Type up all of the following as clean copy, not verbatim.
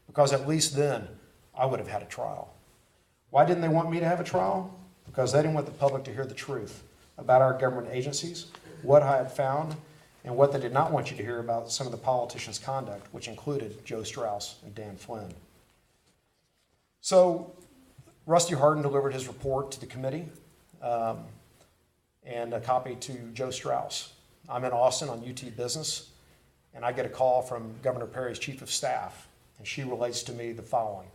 because at least then I would have had a trial. Why didn't they want me to have a trial? Because they didn't want the public to hear the truth about our government agencies, what I had found, and what they did not want you to hear about some of the politicians' conduct, which included Joe Strauss and Dan Flynn. So Rusty Hardin delivered his report to the committee and a copy to Joe Strauss. I'm in Austin on UT Business, and I get a call from Governor Perry's chief of staff, and she relates to me the following.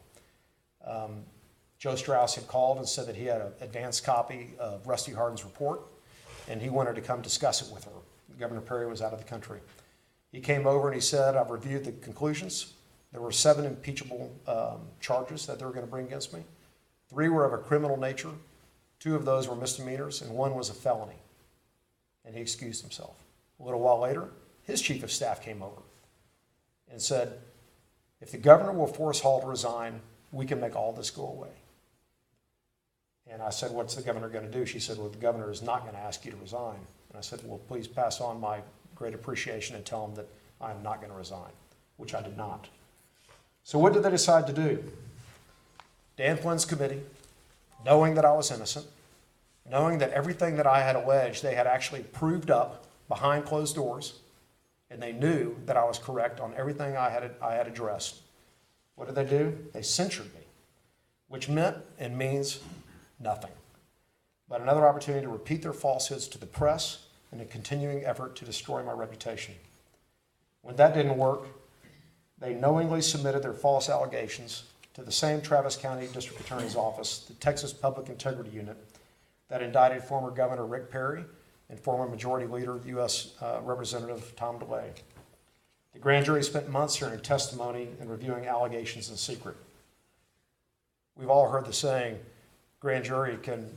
Joe Strauss had called and said that he had an advanced copy of Rusty Hardin's report, and he wanted to come discuss it with her. Governor Perry was out of the country. He came over and he said, I've reviewed the conclusions. There were 7 impeachable charges that they were going to bring against me. 3 were of a criminal nature. 2 of those were misdemeanors, and 1 was a felony. And he excused himself. A little while later, his chief of staff came over and said, if the governor will force Hall to resign, we can make all this go away. And I said, what's the governor going to do? She said, well, the governor is not going to ask you to resign. And I said, well, please pass on my great appreciation and tell him that I'm not going to resign, which I did not. So what did they decide to do? Dan Flynn's committee, knowing that I was innocent, knowing that everything that I had alleged they had actually proved up behind closed doors, and they knew that I was correct on everything I had addressed. What did they do? They censured me, which meant and means nothing but another opportunity to repeat their falsehoods to the press in a continuing effort to destroy my reputation. When that didn't work, they knowingly submitted their false allegations to the same Travis County District Attorney's Office, the Texas Public Integrity Unit, that indicted former Governor Rick Perry and former Majority Leader U.S. Representative Tom DeLay. The grand jury spent months hearing testimony and reviewing allegations in secret. We've all heard the saying, grand jury can,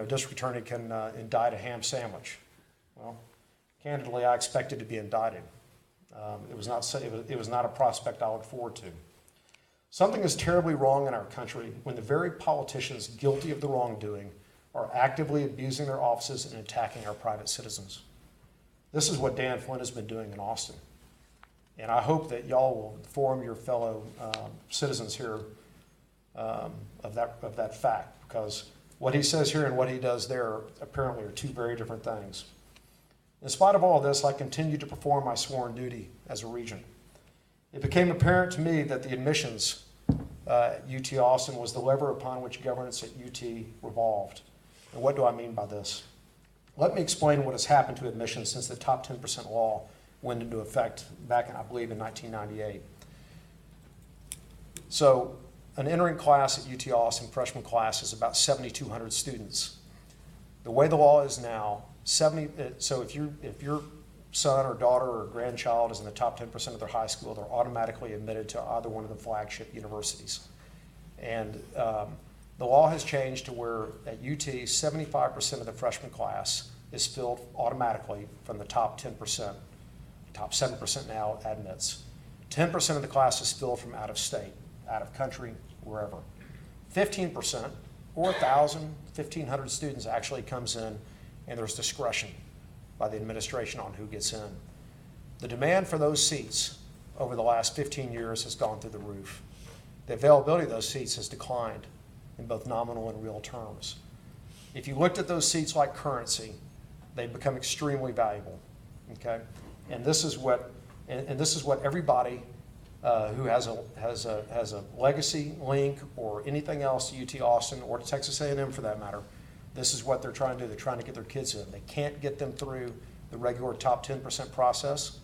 district attorney can indict a ham sandwich. Well, candidly, I expected to be indicted. It was not a prospect I looked forward to. Something is terribly wrong in our country when the very politicians guilty of the wrongdoing are actively abusing their offices and attacking our private citizens. This is what Dan Flynn has been doing in Austin. And I hope that y'all will inform your fellow citizens here of that fact, because what he says here and what he does there apparently are 2 very different things. In spite of all this, I continued to perform my sworn duty as a regent. It became apparent to me that the admissions at UT Austin was the lever upon which governance at UT revolved. And what do I mean by this? Let me explain what has happened to admissions since the top 10% law went into effect back in, I believe, in 1998. So an entering class at UT Austin, freshman class, is about 7,200 students. The way the law is now, so if your son or daughter or grandchild is in the top 10% of their high school, they're automatically admitted to either one of the flagship universities. And the law has changed to where at UT, 75% of the freshman class is filled automatically from the top 10%. Top 7% now admits. 10% of the class is filled from out of state, out of country, wherever. 15%, or 1,000, 1,500 students actually comes in, and there's discretion by the administration on who gets in. The demand for those seats over the last 15 years has gone through the roof. The availability of those seats has declined in both nominal and real terms. If you looked at those seats like currency, they've become extremely valuable. Okay, and this is what everybody who has a legacy link or anything else to UT Austin or to Texas A&M for that matter, this is what they're trying to do. They're trying to get their kids in. They can't get them through the regular top 10% process.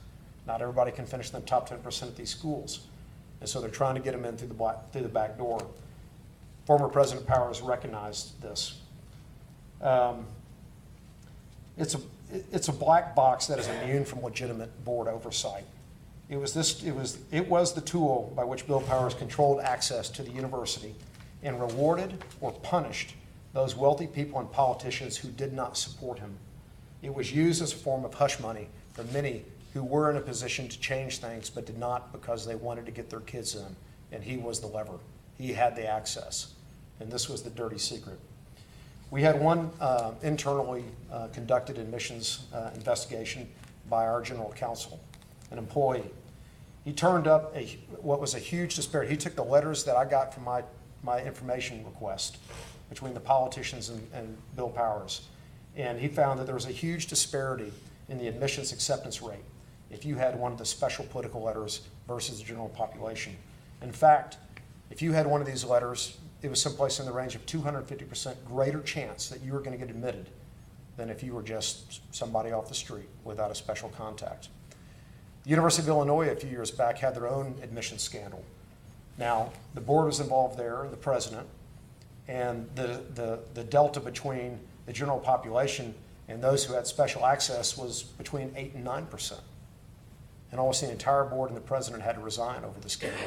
Not everybody can finish the top 10% at these schools, and so they're trying to get them in through the back door. Former President Powers recognized this. It's a black box that is immune from legitimate board oversight. It was the tool by which Bill Powers controlled access to the university and rewarded or punished those wealthy people and politicians who did not support him. It was used as a form of hush money for many who were in a position to change things but did not because they wanted to get their kids in, and he was the lever. He had the access, and this was the dirty secret. We had one internally conducted admissions investigation by our general counsel, an employee. He turned up what was a huge disparity. He took the letters that I got from my information request between the politicians and Bill Powers, and he found that there was a huge disparity in the admissions acceptance rate if you had one of the special political letters versus the general population. In fact, if you had one of these letters, it was someplace in the range of 250% greater chance that you were going to get admitted than if you were just somebody off the street without a special contact. The University of Illinois a few years back had their own admissions scandal. Now, the board was involved there, the president, and the delta between the general population and those who had special access was between 8 and 9%. And almost the entire board and the president had to resign over the scandal.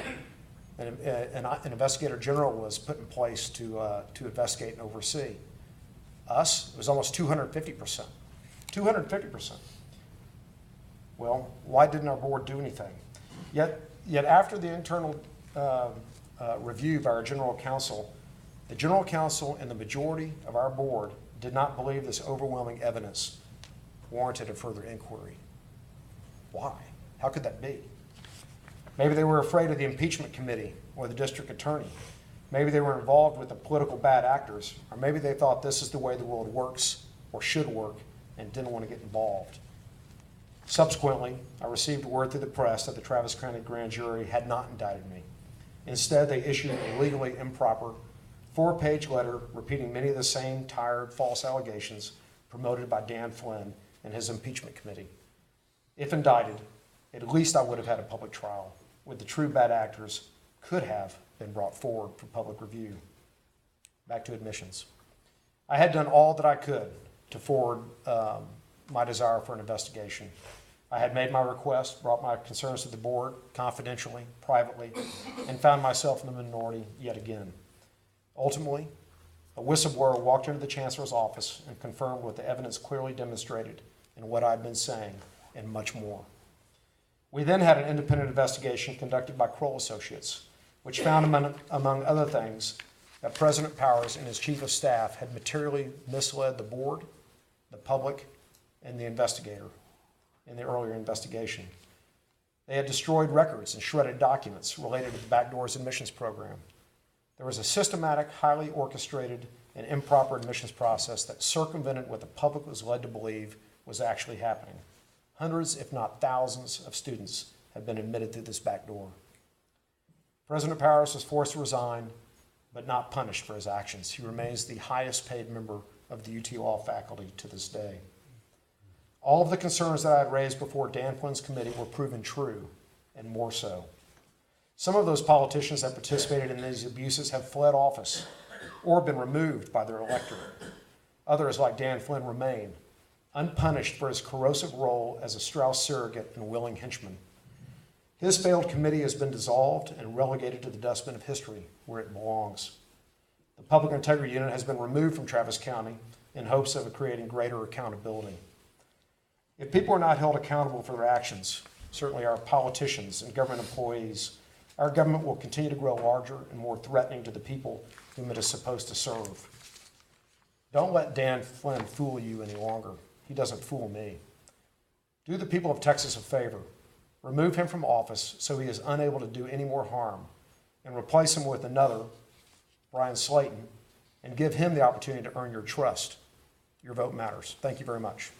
And an investigator general was put in place to investigate and oversee. Us, it was almost 250%. 250%. Well, why didn't our board do anything? Yet after the internal review by our general counsel, the general counsel and the majority of our board did not believe this overwhelming evidence warranted a further inquiry. Why? How could that be? Maybe they were afraid of the impeachment committee or the district attorney. Maybe they were involved with the political bad actors, or maybe they thought this is the way the world works or should work and didn't want to get involved. Subsequently, I received word through the press that the Travis County grand jury had not indicted me. Instead, they issued a legally improper 4-page letter repeating many of the same tired, false allegations promoted by Dan Flynn and his impeachment committee. If indicted, at least I would have had a public trial, where the true bad actors could have been brought forward for public review. Back to admissions. I had done all that I could to forward my desire for an investigation. I had made my request, brought my concerns to the board confidentially, privately, and found myself in the minority yet again. Ultimately, a whistleblower walked into the chancellor's office and confirmed what the evidence clearly demonstrated and what I'd been saying, and much more. We then had an independent investigation conducted by Kroll Associates, which found, among other things, that President Powers and his chief of staff had materially misled the board, the public, and the investigator in the earlier investigation. They had destroyed records and shredded documents related to the backdoors admissions program. There was a systematic, highly orchestrated, and improper admissions process that circumvented what the public was led to believe was actually happening. Hundreds, if not thousands, of students have been admitted through this back door. President Powers was forced to resign, but not punished for his actions. He remains the highest paid member of the UT Law faculty to this day. All of the concerns that I had raised before Dan Flynn's committee were proven true, and more so. Some of those politicians that participated in these abuses have fled office or been removed by their electorate. Others, like Dan Flynn, remain unpunished for his corrosive role as a Strauss surrogate and willing henchman. His failed committee has been dissolved and relegated to the dustbin of history, where it belongs. The Public Integrity Unit has been removed from Travis County in hopes of creating greater accountability. If people are not held accountable for their actions, certainly our politicians and government employees, our government will continue to grow larger and more threatening to the people whom it is supposed to serve. Don't let Dan Flynn fool you any longer. He doesn't fool me. Do the people of Texas a favor. Remove him from office so he is unable to do any more harm, and replace him with another, Brian Slayton, and give him the opportunity to earn your trust. Your vote matters. Thank you very much.